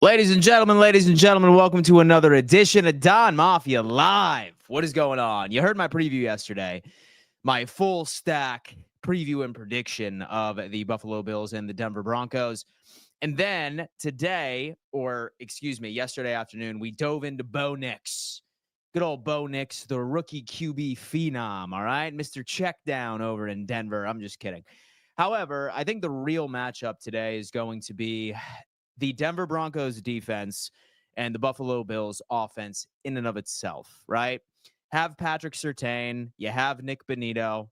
Ladies and gentlemen, welcome to another edition of Don Mafia Live. What is going on? You heard my preview yesterday, my full stack preview and prediction of the Buffalo Bills and the Denver Broncos. And then today, yesterday afternoon, we dove into Bo Nix. Good old Bo Nix, the rookie QB phenom, all right? Mr. Checkdown over in Denver. I'm just kidding. However, I think the real matchup today is going to be the Denver Broncos defense and the Buffalo Bills offense in and of itself, right? Have Patrick Surtain, you have Nick Bonito.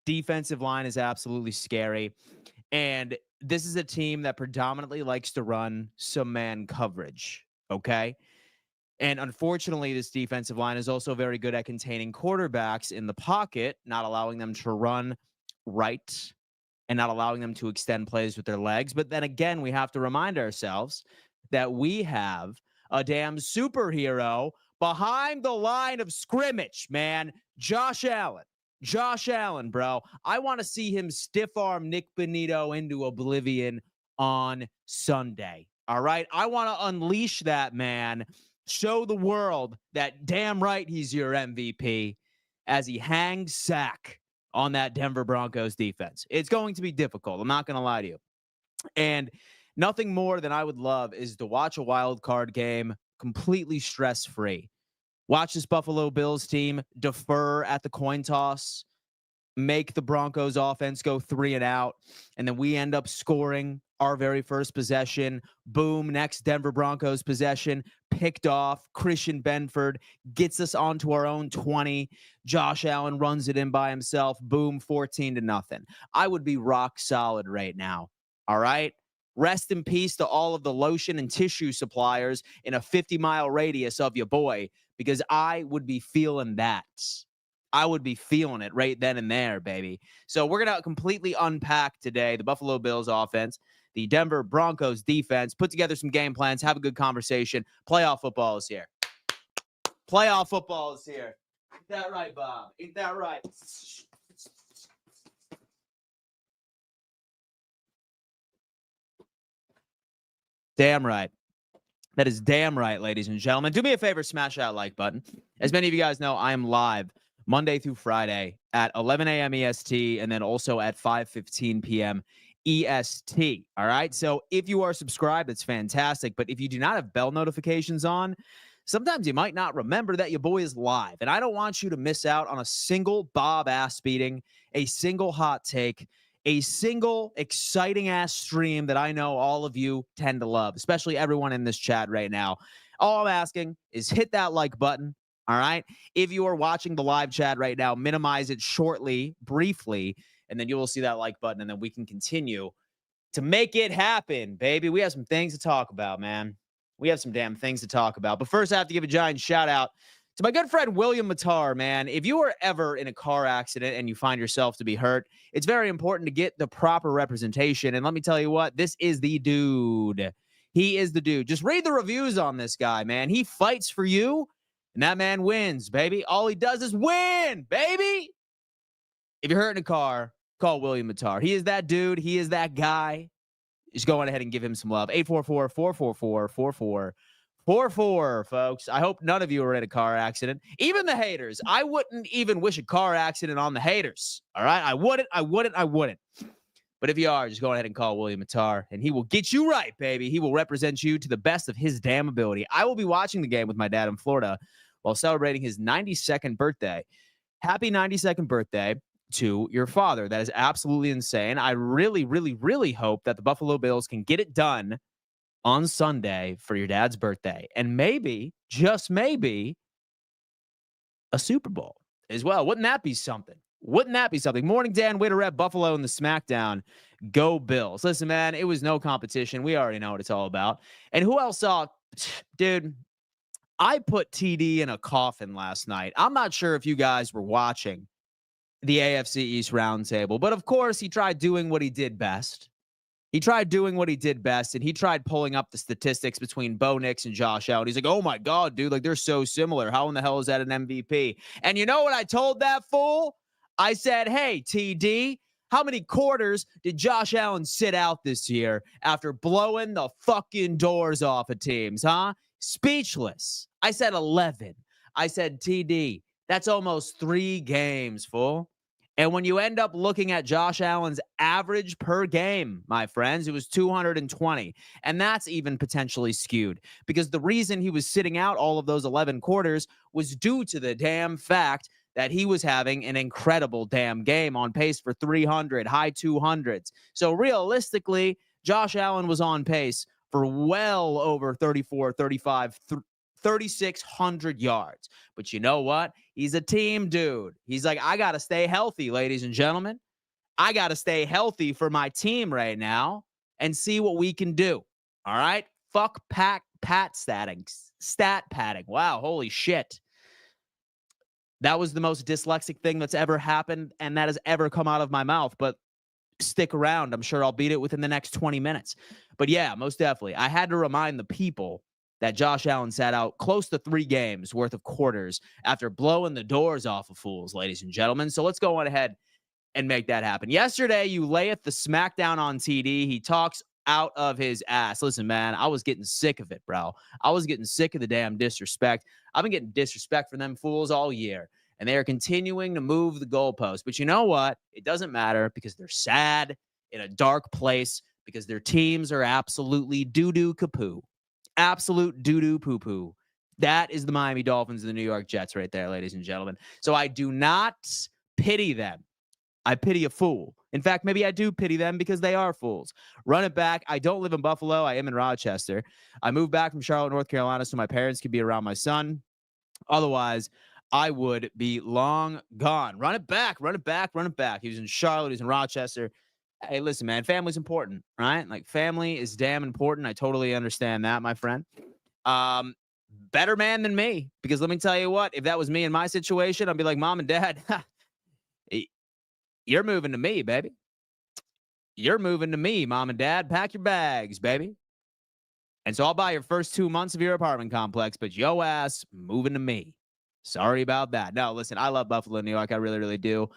Defensive line is absolutely scary. And this is a team that predominantly likes to run some man coverage, okay? And unfortunately, this defensive line is also very good at containing quarterbacks in the pocket, not allowing them to run right and not allowing them to extend plays with their legs. But then again, we have to remind ourselves that we have a damn superhero behind the line of scrimmage, man. Josh Allen, bro. I want to see him stiff arm Nick Bonito into oblivion on Sunday. All right. I want to unleash that man, show the world that damn right he's your MVP as he hangs sack on that Denver Broncos defense. It's going to be difficult. I'm not going to lie to you. And nothing more than I would love is to watch a wild card game completely stress-free. Watch this Buffalo Bills team defer at the coin toss, make the Broncos offense go 3 and out, and then we end up scoring our very first possession. Boom, next Denver Broncos possession, picked off. Christian Benford gets us onto our own 20. Josh Allen runs it in by himself. Boom, 14-0. I would be rock solid right now. All right? Rest in peace to all of the lotion and tissue suppliers in a 50-mile radius of your boy, because I would be feeling that. I would be feeling it right then and there, baby. So we're going to completely unpack today the Buffalo Bills offense, the Denver Broncos defense, put together some game plans, have a good conversation. Playoff football is here. Playoff football is here. Ain't that right, Bob? Ain't that right? Damn right. That is damn right, ladies and gentlemen. Do me a favor, smash that like button. As many of you guys know, I am live Monday through Friday at 11 a.m. EST and then also at 5:15 p.m. EST. All right. So if you are subscribed, it's fantastic. But if you do not have bell notifications on, sometimes you might not remember that your boy is live. And I don't want you to miss out on a single Bob ass beating, a single hot take, a single exciting ass stream that I know all of you tend to love, especially everyone in this chat right now. All I'm asking is hit that like button. All right. If you are watching the live chat right now, minimize it briefly, and then you will see that like button, and then we can continue to make it happen, baby. We have some things to talk about, man. We have some damn things to talk about. But first, I have to give a giant shout out to my good friend, William Matar, man. If you are ever in a car accident and you find yourself to be hurt, it's very important to get the proper representation. And let me tell you what, this is the dude. He is the dude. Just read the reviews on this guy, man. He fights for you, and that man wins, baby. All he does is win, baby. If you're hurt in a car, call William Matar. He is that dude. He is that guy. Just go on ahead and give him some love. 844-444-4444, folks. I hope none of you are in a car accident. Even the haters. I wouldn't even wish a car accident on the haters. All right? I wouldn't. But if you are, just go ahead and call William Matar, and he will get you right, baby. He will represent you to the best of his damn ability. I will be watching the game with my dad in Florida while celebrating his 92nd birthday. Happy 92nd birthday to your father. That is absolutely insane. I really, really, really hope that the Buffalo Bills can get it done on Sunday for your dad's birthday. And maybe, just maybe, a Super Bowl as well. Wouldn't that be something? Morning, Dan. Way to rep Buffalo in the SmackDown. Go Bills. Listen, man, it was no competition. We already know what it's all about. And who else saw? Dude, I put TD in a coffin last night. I'm not sure if you guys were watching the AFC East roundtable, but of course he tried doing what he did best. And he tried pulling up the statistics between Bo Nix and Josh Allen. He's like, oh my God, dude, like they're so similar. How in the hell is that an MVP? And you know what I told that fool? I said, hey, TD, How many quarters did Josh Allen sit out this year after blowing the fucking doors off of teams, huh? Speechless. I said 11. I said TD. That's almost 3 games, fool. And when you end up looking at Josh Allen's average per game, my friends, it was 220. And that's even potentially skewed because the reason he was sitting out all of those 11 quarters was due to the damn fact that he was having an incredible damn game on pace for 300, high 200s. So realistically, Josh Allen was on pace for well over 34, 35, 3,600 yards. But you know what? He's a team dude. He's like, I got to stay healthy, ladies and gentlemen. I got to stay healthy for my team right now and see what we can do. All right? Fuck stat padding. Wow, holy shit. That was the most dyslexic thing that's ever happened and that has ever come out of my mouth. But stick around. I'm sure I'll beat it within the next 20 minutes. But yeah, most definitely. I had to remind the people that Josh Allen sat out close to 3 games worth of quarters after blowing the doors off of fools, ladies and gentlemen. So let's go on ahead and make that happen. Yesterday, you layeth the smackdown on TD. He talks out of his ass. Listen, man, I was getting sick of it, bro. I was getting sick of the damn disrespect. I've been getting disrespect from them fools all year, and they are continuing to move the goalposts. But you know what? It doesn't matter because they're sad in a dark place because their teams are absolutely doo-doo kapoo. Absolute doo-doo poo-poo. That is the Miami Dolphins and the New York Jets right there, ladies and gentlemen. So I do not pity them. I pity a fool. In fact, maybe I do pity them because they are fools. Run it back. I don't live in Buffalo. I am in Rochester. I moved back from Charlotte, North Carolina, so my parents could be around my son. Otherwise, I would be long gone. Run it back. Run it back. Run it back. He was in Charlotte. He was in Rochester. Hey, listen, man, family's important, right? Like, family is damn important. I totally understand that, my friend. Better man than me, because let me tell you what, if that was me in my situation, I'd be like, Mom and Dad, you're moving to me, baby. You're moving to me, Mom and Dad. Pack your bags, baby. And so I'll buy your first 2 months of your apartment complex, but yo ass moving to me. Sorry about that. No, listen, I love Buffalo, New York. I really, really do.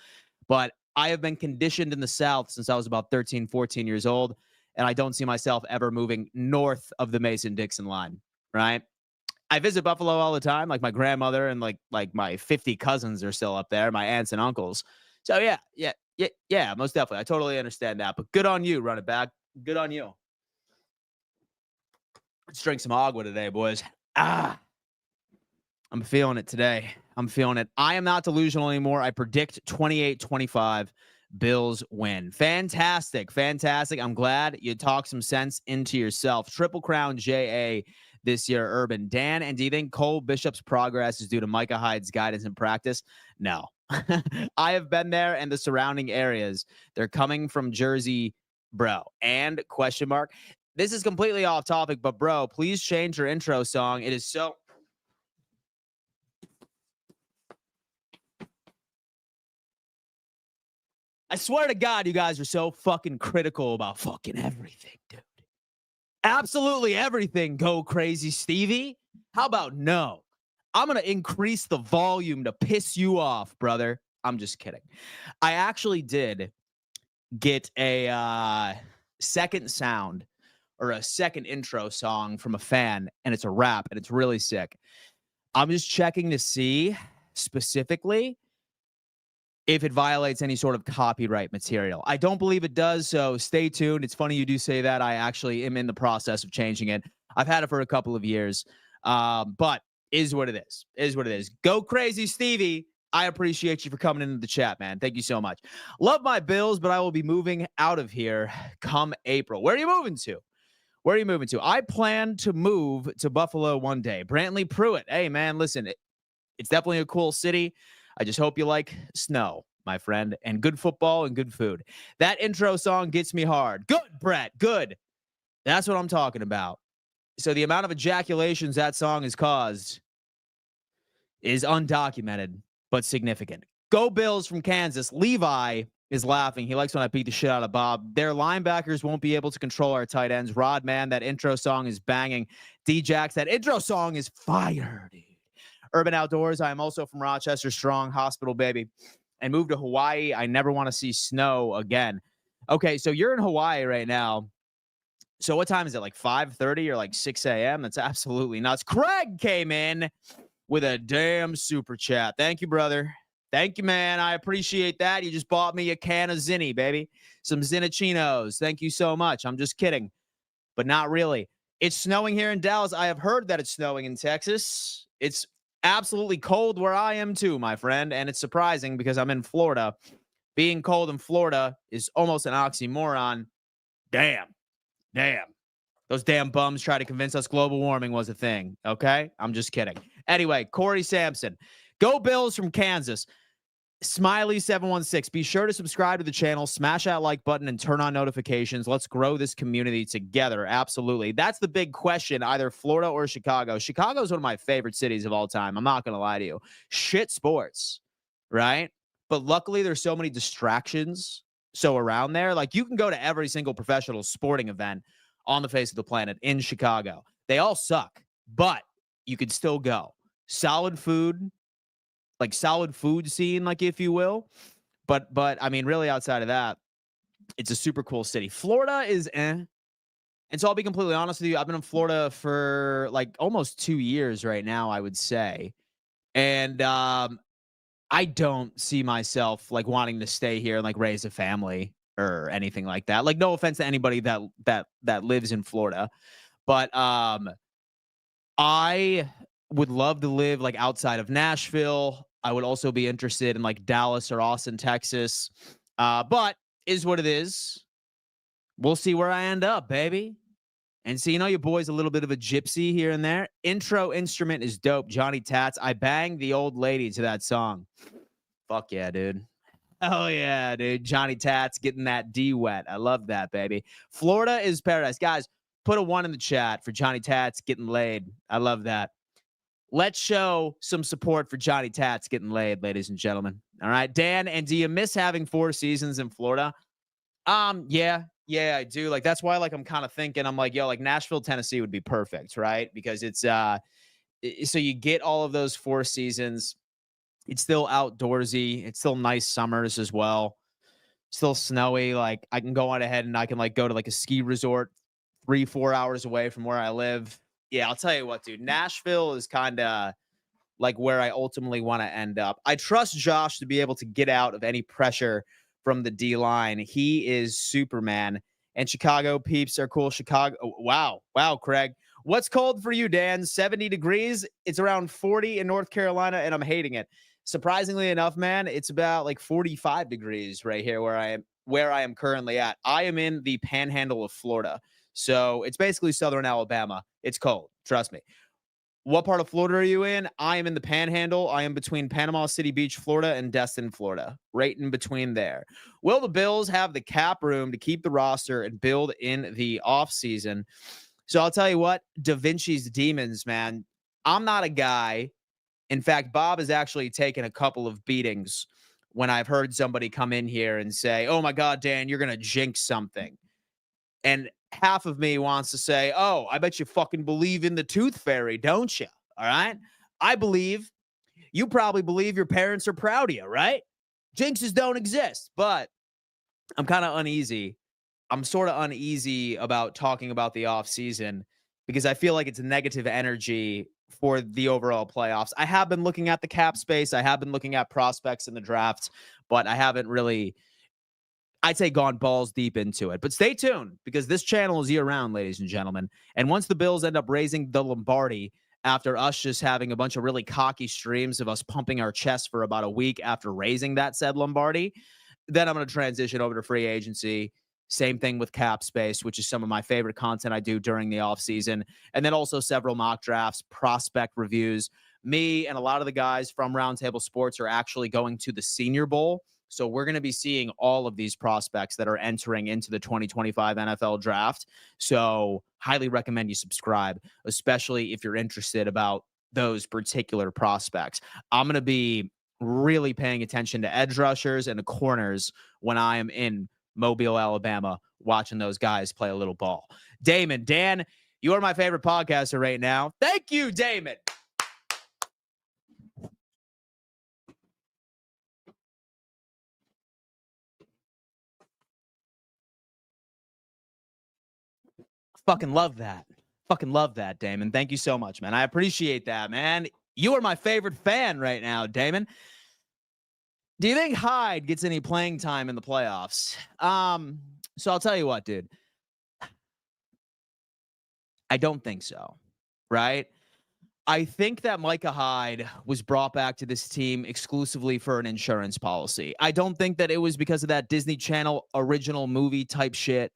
But I have been conditioned in the South since I was about 13, 14 years old, and I don't see myself ever moving north of the Mason-Dixon line, right? I visit Buffalo all the time, like my grandmother and like my 50 cousins are still up there, my aunts and uncles. So yeah, most definitely. I totally understand that, but good on you, run it back. Good on you. Let's drink some agua today, boys. I'm feeling it today. I'm feeling it. I am not delusional anymore. I predict 28-25 Bills win. Fantastic. Fantastic. I'm glad you talked some sense into yourself. Triple Crown JA this year, Urban. Dan, and do you think Cole Bishop's progress is due to Micah Hyde's guidance in practice? No. I have been there and the surrounding areas. They're coming from Jersey, bro. And question mark. This is completely off topic, but bro, please change your intro song. It is so... I swear to God, you guys are so fucking critical about fucking everything, dude. Absolutely everything. Go crazy, Stevie. How about no? I'm going to increase the volume to piss you off, brother. I'm just kidding. I actually did get a second sound or a second intro song from a fan, and it's a rap, and it's really sick. I'm just checking to see specifically if it violates any sort of copyright material. I don't believe it does, so stay tuned. It's funny you do say that. I actually am in the process of changing it. I've had it for a couple of years, but is what it is. Is what it is. Go crazy, Stevie. I appreciate you for coming into the chat, man. Thank you so much. Love my Bills, but I will be moving out of here come April. Where are you moving to? Where are you moving to? I plan to move to Buffalo one day. Brantley Pruitt. Hey, man, listen, it's definitely a cool city. I just hope you like snow, my friend, and good football and good food. That intro song gets me hard. Good, Brett. Good. That's what I'm talking about. So the amount of ejaculations that song has caused is undocumented, but significant. Go Bills from Kansas. Levi is laughing. He likes when I beat the shit out of Bob. Their linebackers won't be able to control our tight ends. Rod, man, that intro song is banging. D-Jax, that intro song is fire, dude. Urban Outdoors. I am also from Rochester. Strong hospital, baby. and move to Hawaii. I never want to see snow again. Okay, so you're in Hawaii right now. So what time is it? Like 5:30 or like 6 a.m.? That's absolutely nuts. Craig came in with a damn super chat. Thank you, brother. Thank you, man. I appreciate that. You just bought me a can of Zinni, baby. Some Zinnichinos. Thank you so much. I'm just kidding, but not really. It's snowing here in Dallas. I have heard that it's snowing in Texas. It's absolutely cold where I am too, my friend. And it's surprising because I'm in Florida. Being cold in Florida is almost an oxymoron. Damn. Those damn bums try to convince us global warming was a thing. Okay? I'm just kidding. Anyway, Corey Sampson. Go Bills from Kansas. Smiley716. Be sure to subscribe to the channel, smash that like button, and turn on notifications. Let's grow this community together. Absolutely. That's the big question, either Florida or Chicago. Chicago is one of my favorite cities of all time. I'm not going to lie to you. Shit sports, right? But luckily, there's so many distractions. So around there, like you can go to every single professional sporting event on the face of the planet in Chicago. They all suck, but you could still go. Solid food, like solid food scene, like if you will. But I mean, really outside of that, it's a super cool city. Florida is And so I'll be completely honest with you. I've been in Florida for like almost 2 years right now, I would say. And I don't see myself like wanting to stay here and like raise a family or anything like that. Like no offense to anybody that lives in Florida, but I would love to live like outside of Nashville. I would also be interested in like Dallas or Austin, Texas. But is what it is. We'll see where I end up, baby. And so, you know, your boy's a little bit of a gypsy here and there. Intro instrument is dope. Johnny Tats. I banged the old lady to that song. Fuck yeah, dude. Oh, yeah, dude. Johnny Tats getting that D wet. I love that, baby. Florida is paradise. Guys, put a 1 in the chat for Johnny Tats getting laid. I love that. Let's show some support for Johnny Tats getting laid, ladies and gentlemen. All right, Dan, and do you miss having 4 seasons in Florida? Yeah, I do. Like, that's why, like, I'm kind of thinking, I'm like, yo, like, Nashville, Tennessee would be perfect, right? Because it's, so you get all of those 4 seasons. It's still outdoorsy. It's still nice summers as well. Still snowy. Like, I can go on ahead and I can, like, go to, like, a ski resort 3-4 hours away from where I live. Yeah, I'll tell you what, dude. Nashville is kind of like where I ultimately want to end up. I trust Josh to be able to get out of any pressure from the D line. He is Superman. And Chicago peeps are cool. Chicago. Wow, Craig. What's cold for you, Dan? 70 degrees. It's around 40 in North Carolina, and I'm hating it. Surprisingly enough, man, it's about like 45 degrees right here where I am currently at. I am in the panhandle of Florida. So it's basically southern Alabama. It's cold. Trust me. What part of Florida are you in? I am in the Panhandle. I am between Panama City Beach, Florida, and Destin, Florida. Right in between there. Will the Bills have the cap room to keep the roster and build in the offseason? So I'll tell you what, Da Vinci's Demons, man. I'm not a guy. In fact, Bob has actually taken a couple of beatings when I've heard somebody come in here and say, oh my God, Dan, you're going to jinx something. And half of me wants to say, oh, I bet you fucking believe in the tooth fairy, don't you? All right. I believe you probably believe your parents are proud of you, right? Jinxes don't exist, but I'm kind of uneasy. I'm sort of uneasy about talking about the offseason because I feel like it's a negative energy for the overall playoffs. I have been looking at the cap space. I have been looking at prospects in the draft, but I haven't really, I'd say, gone balls deep into it. But stay tuned because this channel is year-round, ladies and gentlemen. And once the Bills end up raising the Lombardi after us just having a bunch of really cocky streams of us pumping our chest for about a week after raising that said Lombardi, then I'm going to transition over to free agency. Same thing with cap space, which is some of my favorite content I do during the offseason. And then also several mock drafts, prospect reviews. Me and a lot of the guys from Roundtable Sports are actually going to the Senior Bowl. So we're going to be seeing all of these prospects that are entering into the 2025 NFL draft. So highly recommend you subscribe, especially if you're interested about those particular prospects. I'm going to be really paying attention to edge rushers and the corners when I am in Mobile, Alabama, watching those guys play a little ball. Damon, Dan, you are my favorite podcaster right now. Thank you, Damon. Fucking love that. Fucking love that, Damon. Thank you so much, man. I appreciate that, man. You are my favorite fan right now, Damon. Do you think Hyde gets any playing time in the playoffs? So I'll tell you what, dude. I don't think so, right? I think that Micah Hyde was brought back to this team exclusively for an insurance policy. I don't think that it was because of that Disney Channel original movie type shit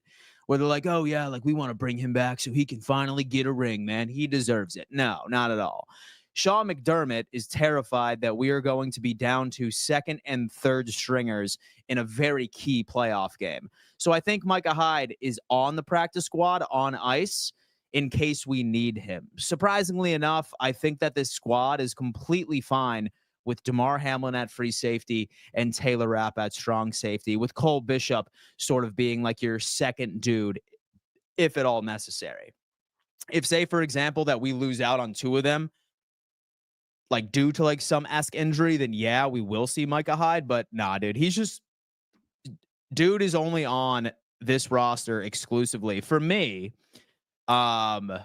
where they're like, oh, yeah, like we want to bring him back so he can finally get a ring, man. He deserves it. No, not at all. Sean McDermott is terrified that we are going to be down to second and third stringers in a very key playoff game. So I think Micah Hyde is on the practice squad on ice in case we need him. Surprisingly enough, I think that this squad is completely fine with DeMar Hamlin at free safety and Taylor Rapp at strong safety, with Cole Bishop sort of being like your second dude, if at all necessary. If, say, for example, that we lose out on two of them, like due to like some esque injury, then yeah, we will see Micah Hyde. But nah, dude, dude is only on this roster exclusively for me, as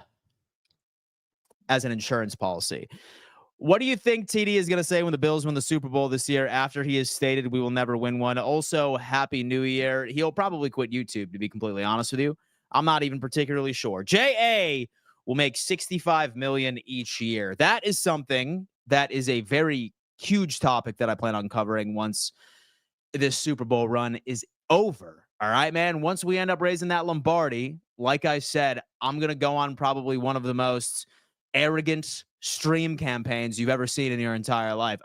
an insurance policy. What do you think TD is going to say when the Bills win the Super Bowl this year after he has stated we will never win one? Also, Happy New Year. He'll probably quit YouTube, to be completely honest with you. I'm not even particularly sure. JA will make $65 million each year. That is something that is a very huge topic that I plan on covering once this Super Bowl run is over. All right, man. Once we end up raising that Lombardi, like I said, I'm going to go on probably one of the most arrogant stream campaigns you've ever seen in your entire life.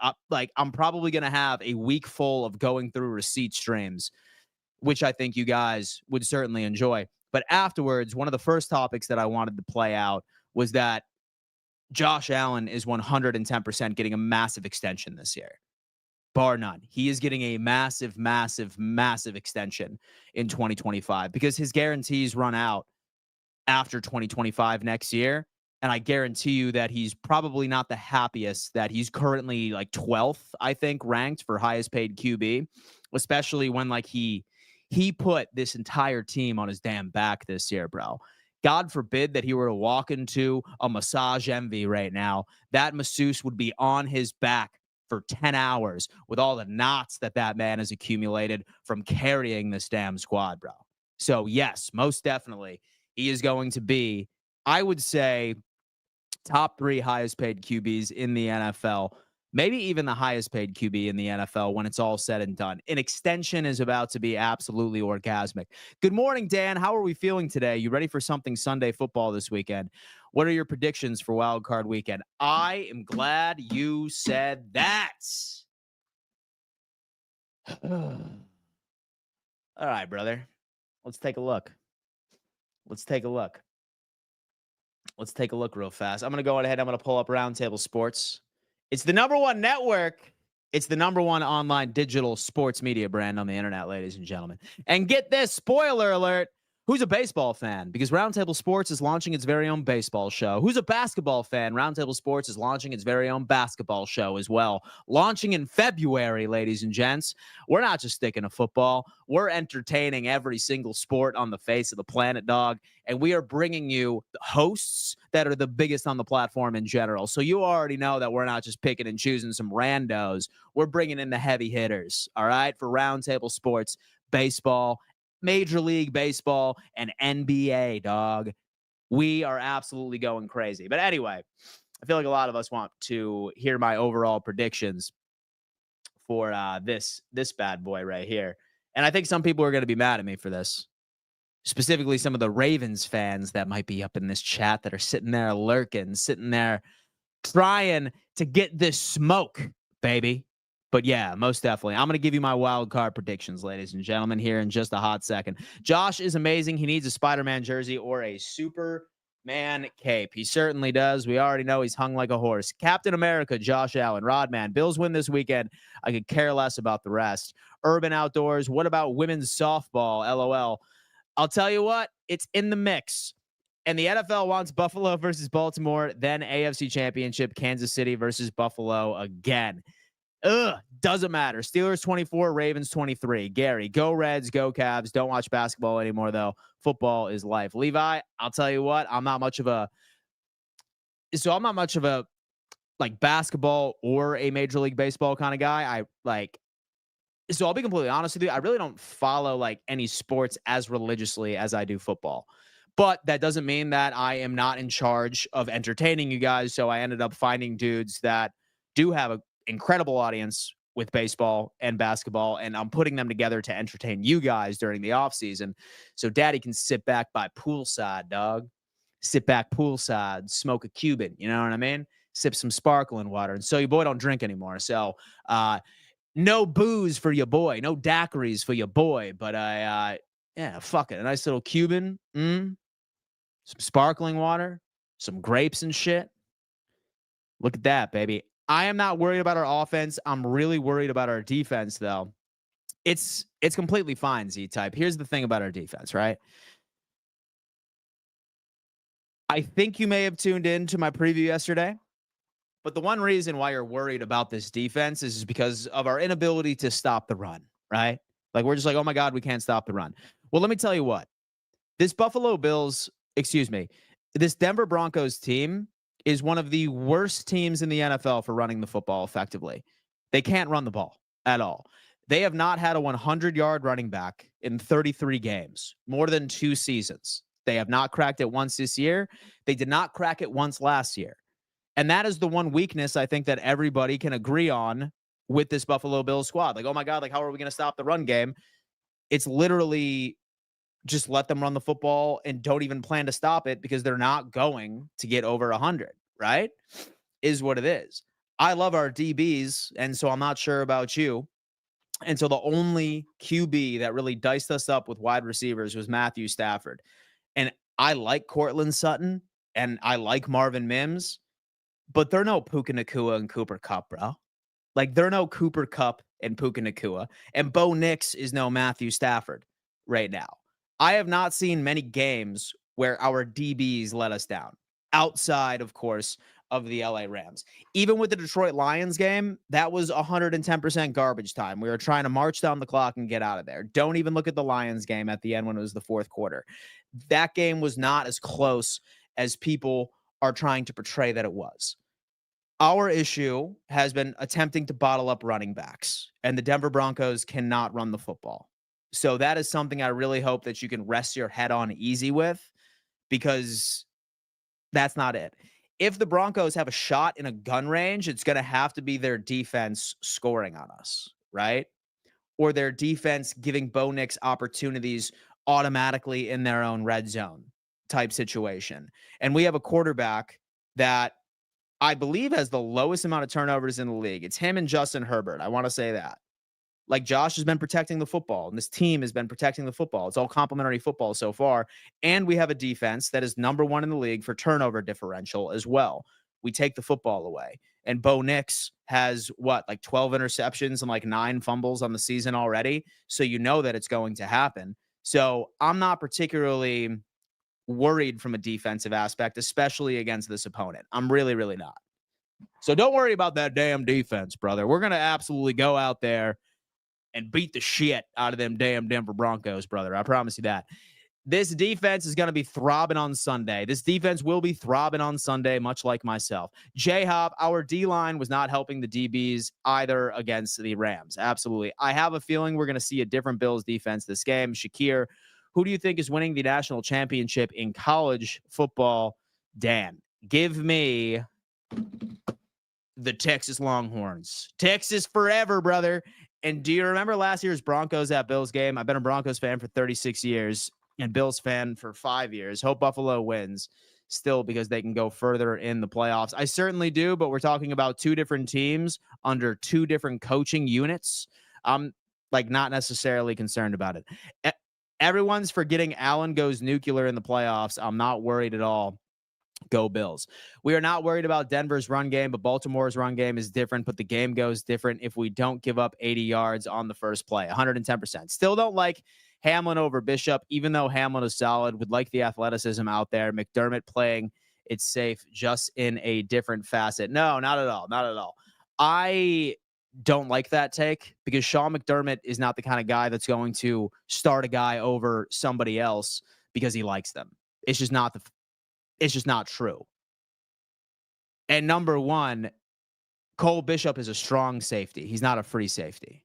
I'm probably going to have a week full of going through receipt streams, which I think you guys would certainly enjoy. But afterwards, one of the first topics that I wanted to play out was that Josh Allen is 110% getting a massive extension this year. Bar none. He is getting a massive, massive, massive extension in 2025 because his guarantees run out after 2025 next year. And I guarantee you that he's probably not the happiest that he's currently like 12th, I think, ranked for highest paid QB, especially when like he put this entire team on his damn back this year, bro. God forbid that he were to walk into a massage envy right now. That masseuse would be on his back for 10 hours with all the knots that man has accumulated from carrying this damn squad, bro. So yes, most definitely he is going to be, I would say, top 3 highest paid QBs in the NFL, maybe even the highest paid QB in the NFL when it's all said and done. An extension is about to be absolutely orgasmic. Good morning, Dan. How are we feeling today? You ready for something Sunday football this weekend? What are your predictions for Wild Card Weekend? I am glad you said that. All right, brother. Let's take a look. Let's take a look real fast. I'm going to go ahead. I'm going to pull up Roundtable Sports. It's the number one network. It's the number one online digital sports media brand on the internet, ladies and gentlemen. And get this, spoiler alert, who's a baseball fan? Because Roundtable Sports is launching its very own baseball show. Who's a basketball fan? Roundtable Sports is launching its very own basketball show as well. Launching in February, ladies and gents. We're not just sticking to football. We're entertaining every single sport on the face of the planet, dog. And we are bringing you hosts that are the biggest on the platform in general. So you already know that we're not just picking and choosing some randos. We're bringing in the heavy hitters, all right, for Roundtable Sports, baseball, Major League Baseball, and NBA, dog. We are absolutely going crazy. But anyway, I feel like a lot of us want to hear my overall predictions for this bad boy right here. And I think some people are going to be mad at me for this. Specifically, some of the Ravens fans that might be up in this chat that are sitting there lurking, sitting there trying to get this smoke, baby. But yeah, most definitely. I'm going to give you my wild card predictions, ladies and gentlemen, here in just a hot second. Josh is amazing. He needs a Spider-Man jersey or a Superman cape. He certainly does. We already know he's hung like a horse. Captain America, Josh Allen. Rodman, Bills win this weekend. I could care less about the rest. Urban Outdoors. What about women's softball? LOL. I'll tell you what, it's in the mix. And the NFL wants Buffalo versus Baltimore, then AFC Championship, Kansas City versus Buffalo again. Doesn't matter. Steelers 24, Ravens 23. Gary, go Reds, go Cavs. Don't watch basketball anymore, though. Football is life. Levi, I'll tell you what, I'm not much of a like basketball or a Major League Baseball kind of guy. So I'll be completely honest with you. I really don't follow like any sports as religiously as I do football. But that doesn't mean that I am not in charge of entertaining you guys. So I ended up finding dudes that do have an incredible audience with baseball and basketball, and I'm putting them together to entertain you guys during the offseason. So daddy can sit back by poolside, dog. Sit back poolside, smoke a Cuban. You know what I mean? Sip some sparkling water. And so your boy don't drink anymore. So no booze for your boy. No daiquiris for your boy. But yeah, fuck it. A nice little Cuban. Some sparkling water, some grapes and shit. Look at that, baby. I am not worried about our offense. I'm really worried about our defense, though. It's completely fine, Z-Type. Here's the thing about our defense, right? I think you may have tuned in to my preview yesterday, but the one reason why you're worried about this defense is because of our inability to stop the run, right? Like, we're just like, oh my God, we can't stop the run. Well, let me tell you what. This Denver Broncos team is one of the worst teams in the NFL for running the football effectively. They can't run the ball at all. They have not had a 100-yard running back in 33 games, more than 2 seasons. They have not cracked it once this year. They did not crack it once last year. And that is the one weakness I think that everybody can agree on with this Buffalo Bills squad. Like, oh my God, like, how are we going to stop the run game? It's literally just let them run the football and don't even plan to stop it because they're not going to get over 100, right? Is what it is. I love our DBs, and so I'm not sure about you. And so the only QB that really diced us up with wide receivers was Matthew Stafford. And I like Cortland Sutton, and I like Marvin Mims, but they're no Puka Nacua and Cooper Kupp, bro. Like, they're no Cooper Kupp and Puka Nacua, and Bo Nix is no Matthew Stafford right now. I have not seen many games where our DBs let us down, outside, of course, of the LA Rams. Even with the Detroit Lions game, that was 110% garbage time. We were trying to march down the clock and get out of there. Don't even look at the Lions game at the end when it was the fourth quarter. That game was not as close as people are trying to portray that it was. Our issue has been attempting to bottle up running backs, and the Denver Broncos cannot run the football. So that is something I really hope that you can rest your head on easy with, because that's not it. If the Broncos have a shot in a gun range, it's going to have to be their defense scoring on us, right? Or their defense giving Bo Nix opportunities automatically in their own red zone type situation. And we have a quarterback that I believe has the lowest amount of turnovers in the league. It's him and Justin Herbert. I want to say that. Like, Josh has been protecting the football, and this team has been protecting the football. It's all complimentary football so far. And we have a defense that is number 1 in the league for turnover differential as well. We take the football away. And Bo Nix has, like 12 interceptions and like 9 fumbles on the season already. So you know that it's going to happen. So I'm not particularly worried from a defensive aspect, especially against this opponent. I'm really, really not. So don't worry about that damn defense, brother. We're going to absolutely go out there and beat the shit out of them damn Denver Broncos, brother. I promise you that. This defense is going to be throbbing on Sunday. This defense will be throbbing on Sunday, much like myself. J-Hop, our D-line was not helping the DBs either against the Rams. Absolutely. I have a feeling we're going to see a different Bills defense this game. Shakir, who do you think is winning the national championship in college football? Dan, give me the Texas Longhorns. Texas forever, brother. And do you remember last year's Broncos at Bills game? I've been a Broncos fan for 36 years and Bills fan for 5 years. Hope Buffalo wins still because they can go further in the playoffs. I certainly do, but we're talking about 2 different teams under 2 different coaching units. I'm not necessarily concerned about it. Everyone's forgetting Allen goes nuclear in the playoffs. I'm not worried at all. Go Bills. We are not worried about Denver's run game, but Baltimore's run game is different, but the game goes different if we don't give up 80 yards on the first play, 110%. Still don't like Hamlin over Bishop, even though Hamlin is solid. Would like the athleticism out there. McDermott playing it safe, just in a different facet. No, not at all. Not at all. I don't like that take because Sean McDermott is not the kind of guy that's going to start a guy over somebody else because he likes them. It's just not true. And number one, Cole Bishop is a strong safety. He's not a free safety.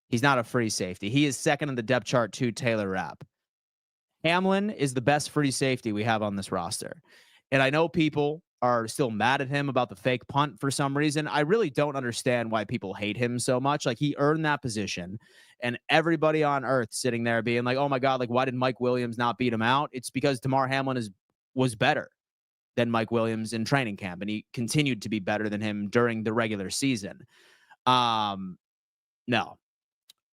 He is second in the depth chart to Taylor Rapp. Hamlin is the best free safety we have on this roster. And I know people are still mad at him about the fake punt for some reason. I really don't understand why people hate him so much. Like, he earned that position, and everybody on earth sitting there being like, oh my God, like, why did Mike Williams not beat him out? It's because Damar Hamlin was better than Mike Williams in training camp, and he continued to be better than him during the regular season. No.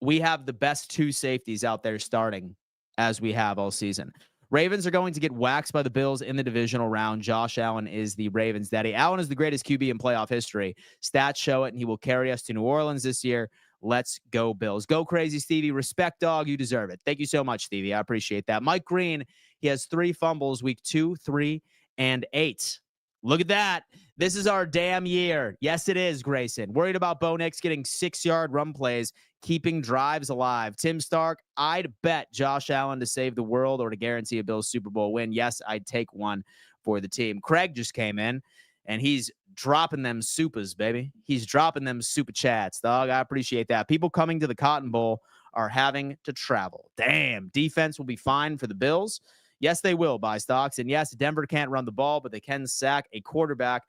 We have the best two safeties out there starting as we have all season. Ravens are going to get waxed by the Bills in the divisional round. Josh Allen is the Ravens' daddy. Allen is the greatest QB in playoff history. Stats show it, and he will carry us to New Orleans this year. Let's go, Bills. Go crazy, Stevie. Respect, dog. You deserve it. Thank you so much, Stevie. I appreciate that. Mike Green, he has 3 fumbles week 2, 3, and 8. Look at that. This is our damn year. Yes, it is, Grayson. Worried about Bo Nix getting 6-yard run plays, keeping drives alive. Tim Stark, I'd bet Josh Allen to save the world or to guarantee a Bills Super Bowl win. Yes, I'd take one for the team. Craig just came in, and he's dropping them supas, baby. He's dropping them super chats, dog. I appreciate that. People coming to the Cotton Bowl are having to travel. Damn, defense will be fine for the Bills. Yes, they will, buy stocks. And yes, Denver can't run the ball, but they can sack a quarterback.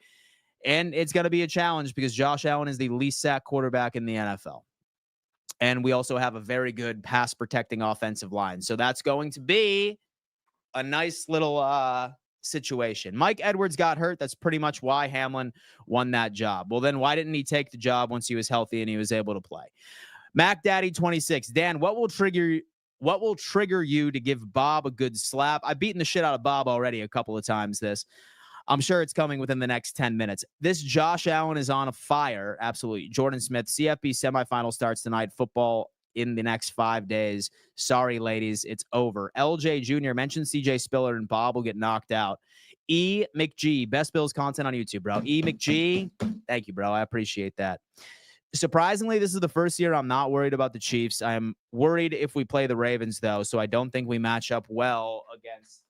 And it's going to be a challenge because Josh Allen is the least sacked quarterback in the NFL. And we also have a very good pass protecting offensive line. So that's going to be a nice little situation. Mike Edwards got hurt. That's pretty much why Hamlin won that job. Well, then why didn't he take the job once he was healthy and he was able to play? Mac Daddy 26. Dan, what will trigger you to give Bob a good slap? I've beaten the shit out of Bob already a couple of times this. I'm sure it's coming within the next 10 minutes. This Josh Allen is on a fire. Absolutely. Jordan Smith, CFB semifinal starts tonight. Football in the next 5 days. Sorry, ladies. It's over. LJ Jr. mentioned CJ Spiller and Bob will get knocked out. E. McG, best Bills content on YouTube, bro. E. McG, thank you, bro. I appreciate that. Surprisingly, this is the first year I'm not worried about the Chiefs. I'm worried if we play the Ravens, though, so I don't think we match up well against.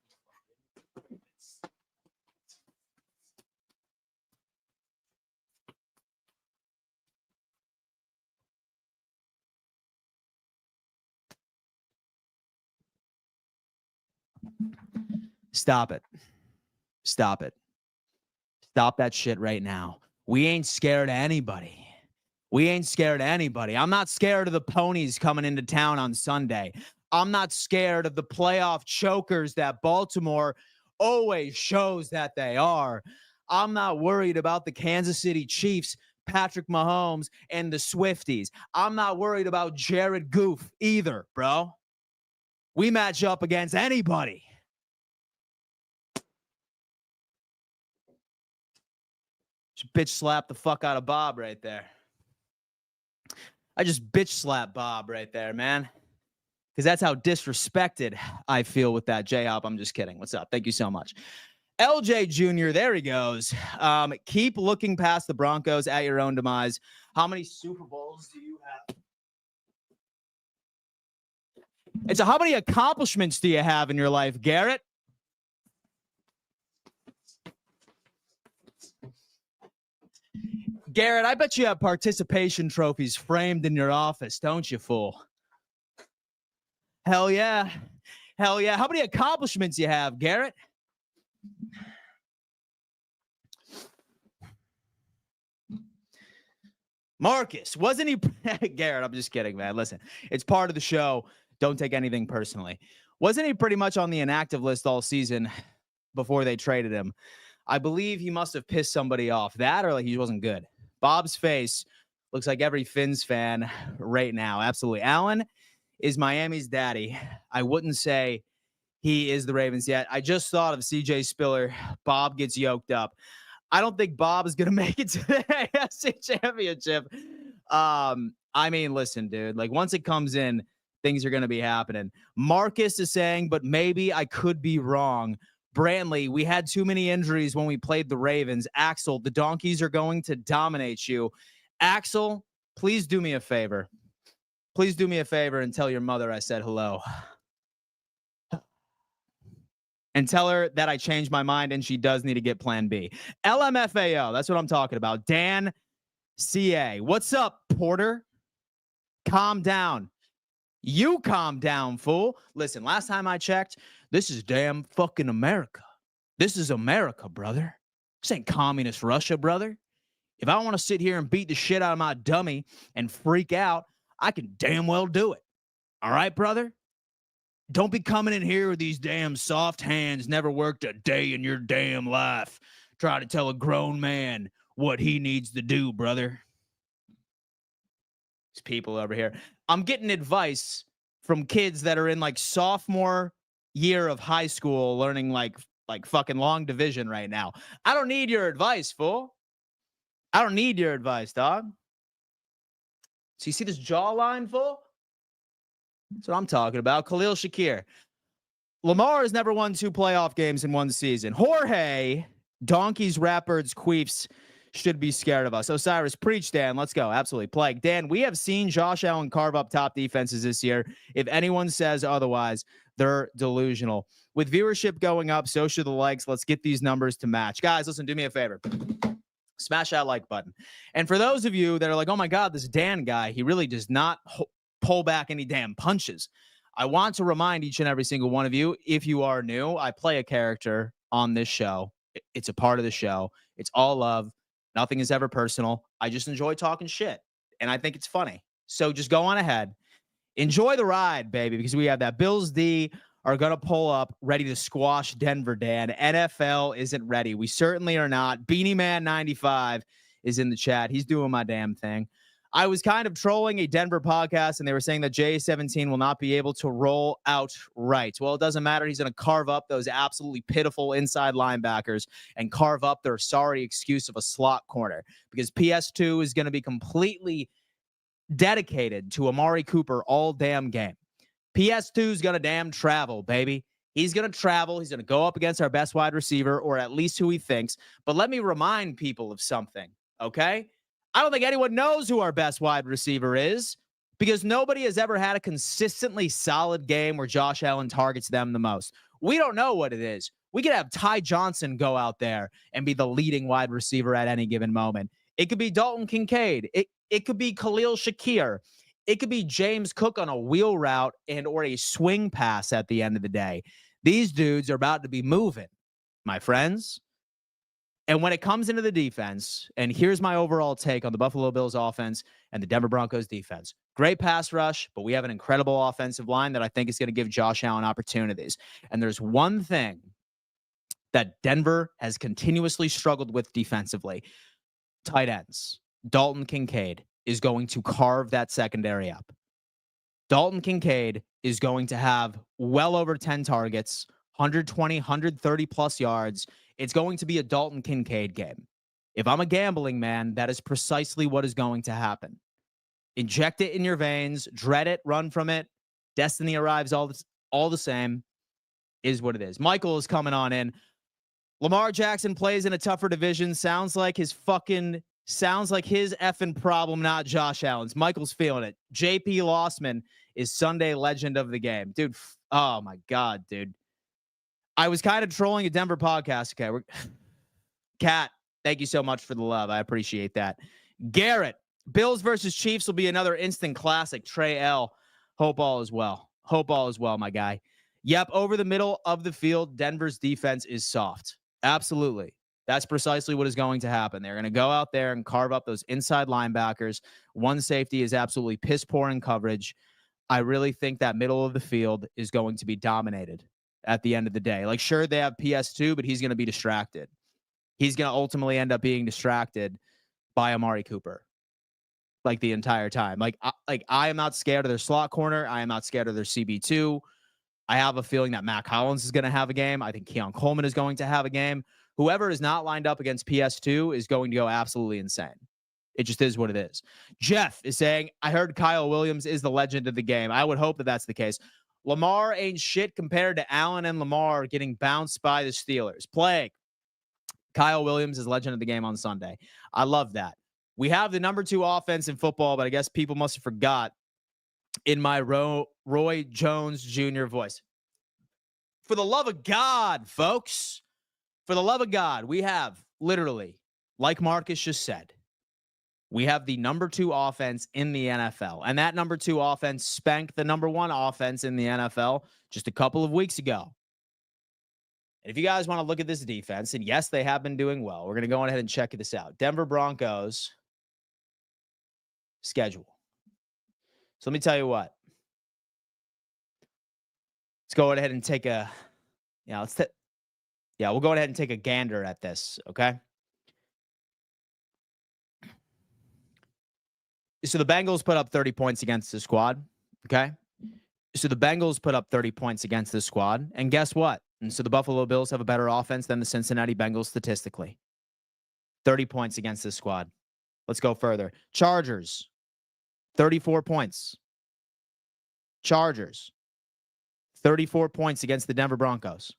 Stop it. Stop it. Stop that shit right now. We ain't scared of anybody. I'm not scared of the ponies coming into town on Sunday. I'm not scared of the playoff chokers that Baltimore always shows that they are. I'm not worried about the Kansas City Chiefs, Patrick Mahomes, and the Swifties. I'm not worried about Jared Goff either, bro. We match up against anybody. Just bitch slap the fuck out of Bob right there. I just bitch slap Bob right there, man. Because that's how disrespected I feel with that. J-Hop, I'm just kidding. What's up? Thank you so much. LJ Jr., there he goes. Keep looking past the Broncos at your own demise. How many Super Bowls do you have? It's how many accomplishments do you have in your life, Garrett? Garrett, I bet you have participation trophies framed in your office, don't you, fool? Hell yeah. Hell yeah. How many accomplishments you have, Garrett? Marcus, wasn't he? Garrett, I'm just kidding, man. Listen, it's part of the show. Don't take anything personally. Wasn't he pretty much on the inactive list all season before they traded him? I believe he must have pissed somebody off. That or like he wasn't good. Bob's face looks like every Finns fan right now. Absolutely. Allen is Miami's daddy. I wouldn't say he is the Ravens yet. I just thought of CJ Spiller. Bob gets yoked up. I don't think Bob is going to make it to the AFC Championship. I mean, listen, dude, like once it comes in, things are going to be happening. Marcus is saying, but maybe I could be wrong. Brantley, we had too many injuries when we played the Ravens. Axel, the Donkeys are going to dominate you. Axel, please do me a favor. Please do me a favor and tell your mother I said hello. And tell her that I changed my mind and she does need to get plan B. LMFAO, that's what I'm talking about. Dan CA. What's up, Porter? Calm down. You calm down, fool. Listen, last time I checked, this is damn fucking America. This is America, brother. This ain't communist Russia, brother. If I want to sit here and beat the shit out of my dummy and freak out, I can damn well do it. All right, brother? Don't be coming in here with these damn soft hands, never worked a day in your damn life. Try to tell a grown man what he needs to do, brother. These people over here. I'm getting advice from kids that are in like sophomore year of high school learning like fucking long division right now. I don't need your advice, fool. I don't need your advice, dog. So you see this jawline, fool? That's what I'm talking about. Khalil Shakir. Lamar has never won 2 playoff games in one season. Jorge, donkeys, ratbirds, queefs should be scared of us. Osiris, preach, Dan. Let's go. Absolutely. Plague. Dan, we have seen Josh Allen carve up top defenses this year. If anyone says otherwise, they're delusional. With viewership going up, so should the likes. Let's get these numbers to match. Guys, listen, do me a favor. Smash that like button. And for those of you that are like, oh my God, this Dan guy, he really does not pull back any damn punches. I want to remind each and every single one of you, if you are new, I play a character on this show. It's a part of the show. It's all love. Nothing is ever personal. I just enjoy talking shit, and I think it's funny. So just go on ahead. Enjoy the ride, baby, because we have that. Bills D are going to pull up, ready to squash Denver, Dan. NFL isn't ready. We certainly are not. Beanie Man 95 is in the chat. He's doing my damn thing. I was kind of trolling a Denver podcast, and they were saying that J17 will not be able to roll out right. Well, it doesn't matter. He's going to carve up those absolutely pitiful inside linebackers and carve up their sorry excuse of a slot corner, because PS2 is going to be completely dedicated to Amari Cooper all damn game. PS2 is going to damn travel, baby. He's going to travel. He's going to go up against our best wide receiver, or at least who he thinks. But let me remind people of something, okay? I don't think anyone knows who our best wide receiver is, because nobody has ever had a consistently solid game where Josh Allen targets them the most. We don't know what it is. We could have Ty Johnson go out there and be the leading wide receiver at any given moment. It could be Dalton Kincaid. It could be Khalil Shakir. It could be James Cook on a wheel route and or a swing pass at the end of the day. These dudes are about to be moving, my friends. And when it comes into the defense, and here's my overall take on the Buffalo Bills offense and the Denver Broncos defense. Great pass rush, but we have an incredible offensive line that I think is going to give Josh Allen opportunities. And there's one thing that Denver has continuously struggled with defensively. Tight ends. Dalton Kincaid is going to carve that secondary up. Dalton Kincaid is going to have well over 10 targets, 120, 130 plus yards. It's going to be a Dalton Kincaid game. If I'm a gambling man, that is precisely what is going to happen. Inject it in your veins, dread it, run from it. Destiny arrives all the same, is what it is. Michael is coming on in. Lamar Jackson plays in a tougher division. Sounds like his effing problem, not Josh Allen's. Michael's feeling it. JP Lossman is Sunday legend of the game. Dude, oh my God, dude. I was kind of trolling a Denver podcast. Okay, Kat, thank you so much for the love. I appreciate that. Garrett, Bills versus Chiefs will be another instant classic. Trey L, hope all is well. Hope all is well, my guy. Yep, over the middle of the field, Denver's defense is soft. Absolutely. That's precisely what is going to happen. They're going to go out there and carve up those inside linebackers. One safety is absolutely piss poor in coverage. I really think that middle of the field is going to be dominated at the end of the day. Like, sure, they have PS2, but he's going to be distracted. He's going to ultimately end up being distracted by Amari Cooper, like, the entire time. I am not scared of their slot corner. I am not scared of their CB2. I have a feeling that Mac Hollins is going to have a game. I think Keon Coleman is going to have a game. Whoever is not lined up against PS2 is going to go absolutely insane. It just is what it is. Jeff is saying, I heard Kyle Williams is the legend of the game. I would hope that that's the case. Lamar ain't shit compared to Allen and Lamar getting bounced by the Steelers. Plague. Kyle Williams is legend of the game on Sunday. I love that. We have the number 2 offense in football, but I guess people must have forgot in my Roy Jones Jr. voice. For the love of God, folks, for the love of God, we have literally, like Marcus just said, we have the number 2 offense in the NFL. And that number 2 offense spanked the number 1 offense in the NFL just a couple of weeks ago. And if you guys want to look at this defense, and yes, they have been doing well, we're going to go ahead and check this out. Denver Broncos schedule. So let me tell you what. Let's go ahead and take a, we'll go ahead and take a gander at this, okay? So the Bengals put up 30 points against the squad, okay? So the Bengals put up 30 points against the squad, and guess what? And so the Buffalo Bills have a better offense than the Cincinnati Bengals statistically. 30 points against this squad. Let's go further. Chargers, 34 points. Chargers, 34 points against the Denver Broncos.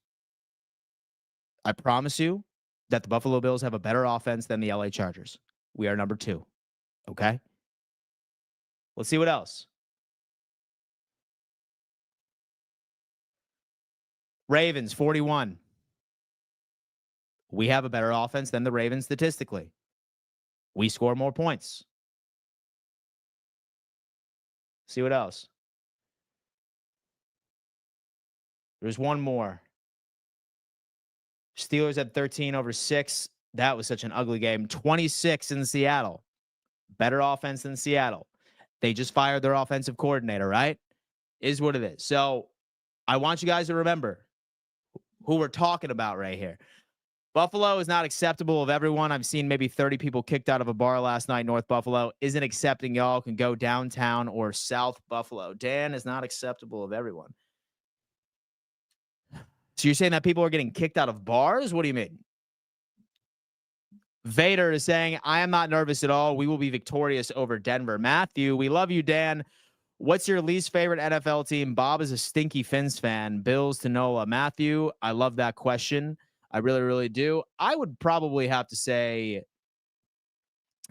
I promise you that the Buffalo Bills have a better offense than the LA Chargers. We are number 2, okay? Let's see what else. Ravens, 41. We have a better offense than the Ravens statistically. We score more points. See what else. There's one more. Steelers at 13/6. That was such an ugly game. 26 in Seattle. Better offense than Seattle. They just fired their offensive coordinator, right? Is what it is. So I want you guys to remember who we're talking about right here. Buffalo is not acceptable of everyone. I've seen maybe 30 people kicked out of a bar last night. North Buffalo isn't accepting y'all. Can go downtown or South Buffalo. Dan is not acceptable of everyone. So you're saying that people are getting kicked out of bars? What do you mean? Vader is saying, I am not nervous at all. We will be victorious over Denver. Matthew, we love you, Dan. What's your least favorite NFL team? Bob is a stinky Fins fan. Bills to Nola. Matthew, I love that question. I really, really do. I would probably have to say,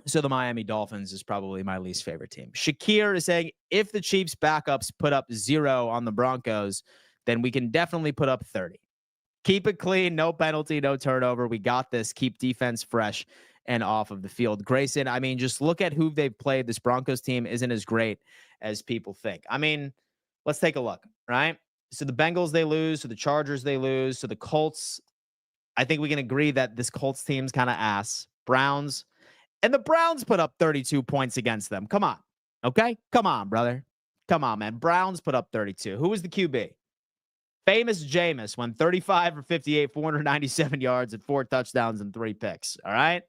so the Miami Dolphins is probably my least favorite team. Shakir is saying, if the Chiefs backups put up 0 on the Broncos, then we can definitely put up 30. Keep it clean, no penalty, no turnover. We got this. Keep defense fresh and off of the field. Grayson, I mean, just look at who they've played. This Broncos team isn't as great as people think. I mean, let's take a look, right? So the Bengals, they lose. So the Chargers, they lose. So the Colts, I think we can agree that this Colts team's kind of ass. Browns, and the Browns put up 32 points against them. Come on, okay? Come on, brother. Come on, man. Browns put up 32. Who was the QB? Famous Jameis went 35 for 58, 497 yards and 4 touchdowns and 3 picks. All right.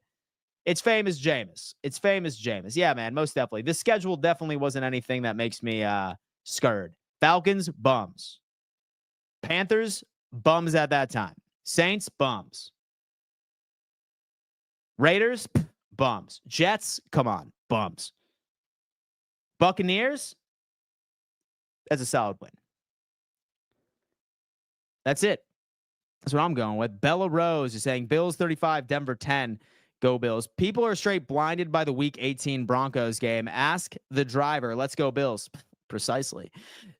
It's famous Jameis. It's famous Jameis. Yeah, man, most definitely. The schedule definitely wasn't anything that makes me scared. Falcons, bums. Panthers, bums at that time. Saints, bums. Raiders, bums. Jets, come on, bums. Buccaneers, that's a solid win. That's it. That's what I'm going with. Bella Rose is saying Bills 35, Denver 10. Go Bills. People are straight blinded by the Week 18 Broncos game. Ask the driver. Let's go Bills. Precisely.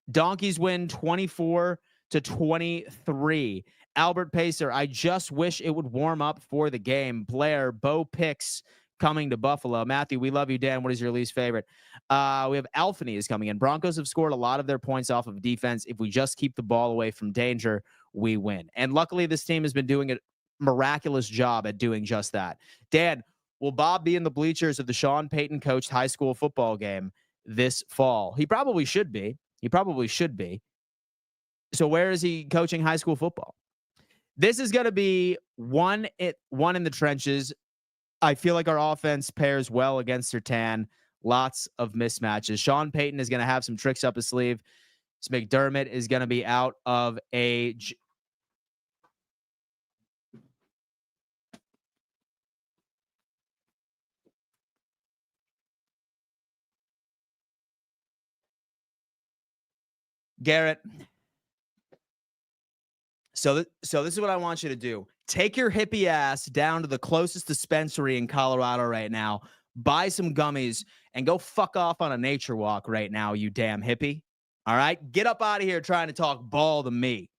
Donkeys win 24-23. Albert Pacer, I just wish it would warm up for the game. Blair, Bo Picks coming to Buffalo. Matthew, we love you. Dan, what is your least favorite? We have Alphany is coming in. Broncos have scored a lot of their points off of defense. If we just keep the ball away from danger, we win. And luckily, this team has been doing a miraculous job at doing just that. Dan, will Bob be in the bleachers of the Sean Payton coached high school football game this fall? He probably should be. He probably should be. So where is he coaching high school football? This is going to be one in the trenches. I feel like our offense pairs well against Sertan. Lots of mismatches. Sean Payton is going to have some tricks up his sleeve. So McDermott is going to be out of age. Garrett. So this is what I want you to do. Take your hippie ass down to the closest dispensary in Colorado right now. buy some gummies, and go fuck off on a nature walk right now, you damn hippie. All right? Get up out of here trying to talk ball to me.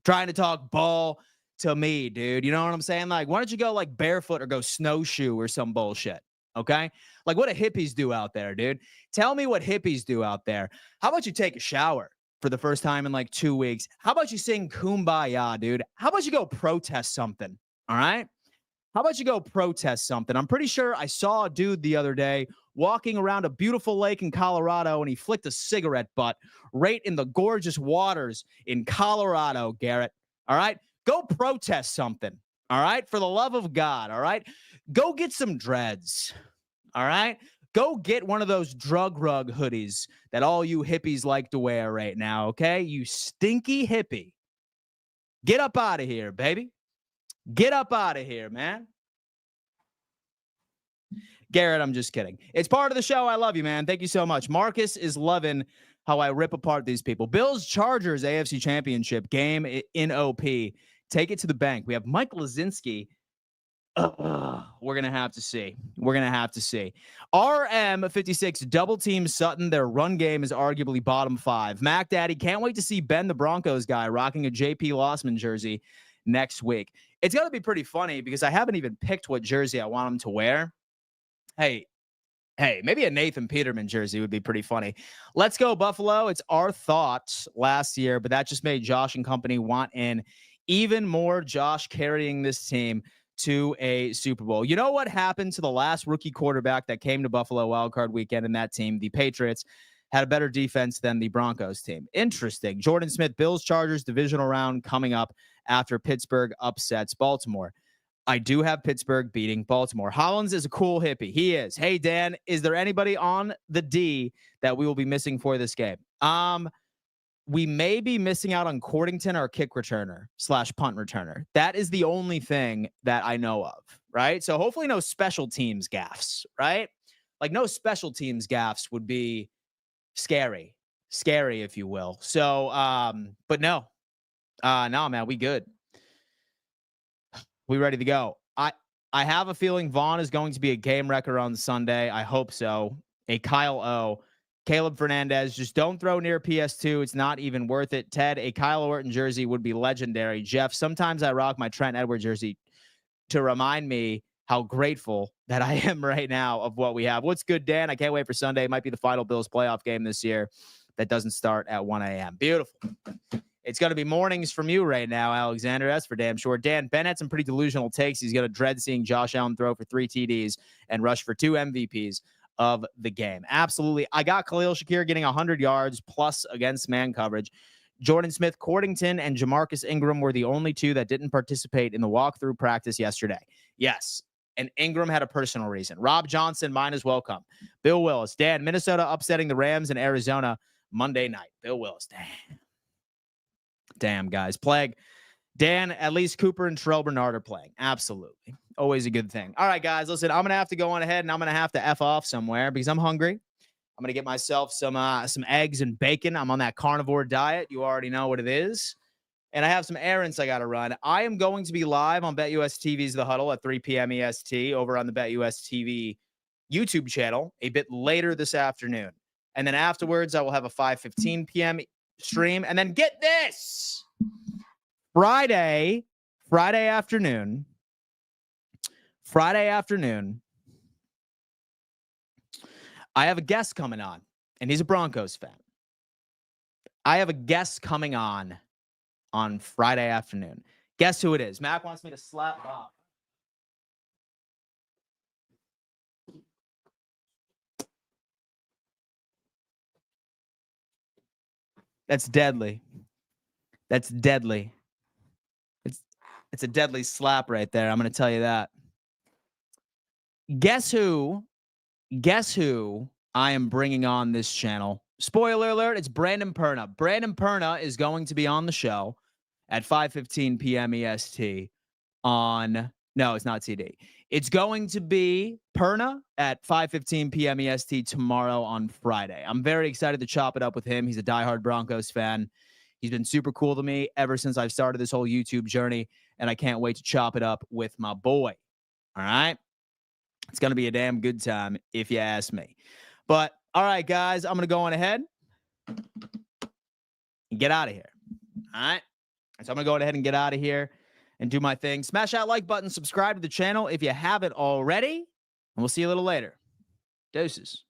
Trying to talk ball to me, dude. You know what I'm saying? Like, why don't you go like barefoot or go snowshoe or some bullshit? Okay? Like, what do hippies do out there, dude? Tell me what hippies do out there. How about you take a shower for the first time in like 2 weeks? How about you sing Kumbaya, dude? How about you go protest something? All right? How about you go protest something? I'm pretty sure I saw a dude the other day walking around a beautiful lake in Colorado, and he flicked a cigarette butt right in the gorgeous waters in Colorado, Garrett. All right? Go protest something. All right? For the love of God. All right? Go get some dreads. All right? Go get one of those drug rug hoodies that all you hippies like to wear right now, okay? You stinky hippie. Get up out of here, baby. Get up out of here, man. Garrett, I'm just kidding. It's part of the show. I love you, man. Thank you so much. Marcus is loving how I rip apart these people. Bills Chargers AFC Championship game in OP. Take it to the bank. We have Mike Lazinski. We're going to have to see. We're going to have to see. RM56 double team Sutton. Their run game is arguably bottom 5. Mac Daddy, can't wait to see Ben the Broncos guy rocking a JP Lossman jersey next week. It's going to be pretty funny because I haven't even picked what jersey I want him to wear. Hey, maybe a Nathan Peterman jersey would be pretty funny. Let's go, Buffalo. It's our thoughts last year, but that just made Josh and company want in even more. Josh carrying this team to a Super Bowl. You know what happened to the last rookie quarterback that came to Buffalo wildcard weekend in that team? The Patriots had a better defense than the Broncos team. Interesting. Jordan Smith, Bills Chargers divisional round coming up after Pittsburgh upsets Baltimore. I do have Pittsburgh beating Baltimore. Hollins is a cool hippie. He is. Hey, Dan, is there anybody on the D that we will be missing for this game? We may be missing out on Cordington, our kick returner / punt returner. That is the only thing that I know of, right? So hopefully no special teams gaffes, right? Like no special teams gaffes would be scary, if you will. So, but no, man, we good. We ready to go. I have a feeling Vaughn is going to be a game wrecker on Sunday. I hope so. A Kyle O. Caleb Fernandez, just don't throw near PS2. It's not even worth it. Ted, a Kyle Orton jersey would be legendary. Jeff, sometimes I rock my Trent Edwards jersey to remind me how grateful that I am right now of what we have. What's good, Dan? I can't wait for Sunday. It might be the final Bills playoff game this year that doesn't start at 1 a.m. Beautiful. It's going to be mornings from you right now, Alexander. That's for damn sure. Dan, Ben had some pretty delusional takes. He's going to dread seeing Josh Allen throw for 3 TDs and rush for 2 MVPs of the game. Absolutely. I got Khalil Shakir getting 100 yards plus against man coverage. Jordan Smith, Cordington, and Jamarcus Ingram were the only 2 that didn't participate in the walkthrough practice yesterday. Yes, and Ingram had a personal reason. Rob Johnson, mine as well come. Bill Willis. Dan, Minnesota upsetting the Rams in Arizona Monday night. Bill Willis. Damn, guys. Plague. Dan, at least Cooper and Terrell Bernard are playing. Absolutely. Always a good thing. All right, guys, listen, I'm going to have to go on ahead and I'm going to have to F off somewhere because I'm hungry. I'm going to get myself some eggs and bacon. I'm on that carnivore diet. You already know what it is. And I have some errands I got to run. I am going to be live on BetUS TV's The Huddle at 3 p.m. EST over on the BetUS TV YouTube channel a bit later this afternoon. And then afterwards, I will have a 5:15 p.m. stream. And then get this. Friday afternoon, I have a guest coming on, and he's a Broncos fan. I have a guest coming on Friday afternoon. Guess who it is? Mac wants me to slap Bob. That's deadly. That's deadly. It's a deadly slap right there. I'm going to tell you that. Guess who I am bringing on this channel? Spoiler alert, it's Brandon Perna. Brandon Perna is going to be on the show at 5:15 p.m. EST on... No, it's not TD. It's going to be Perna at 5:15 p.m. EST tomorrow on Friday. I'm very excited to chop it up with him. He's a diehard Broncos fan. He's been super cool to me ever since I've started this whole YouTube journey, and I can't wait to chop it up with my boy. All right? It's going to be a damn good time if you ask me. But all right, guys, I'm going to go on ahead and get out of here. All right. So I'm going to go ahead and get out of here and do my thing. Smash that like button, subscribe to the channel if you haven't already, and we'll see you a little later. Deuces.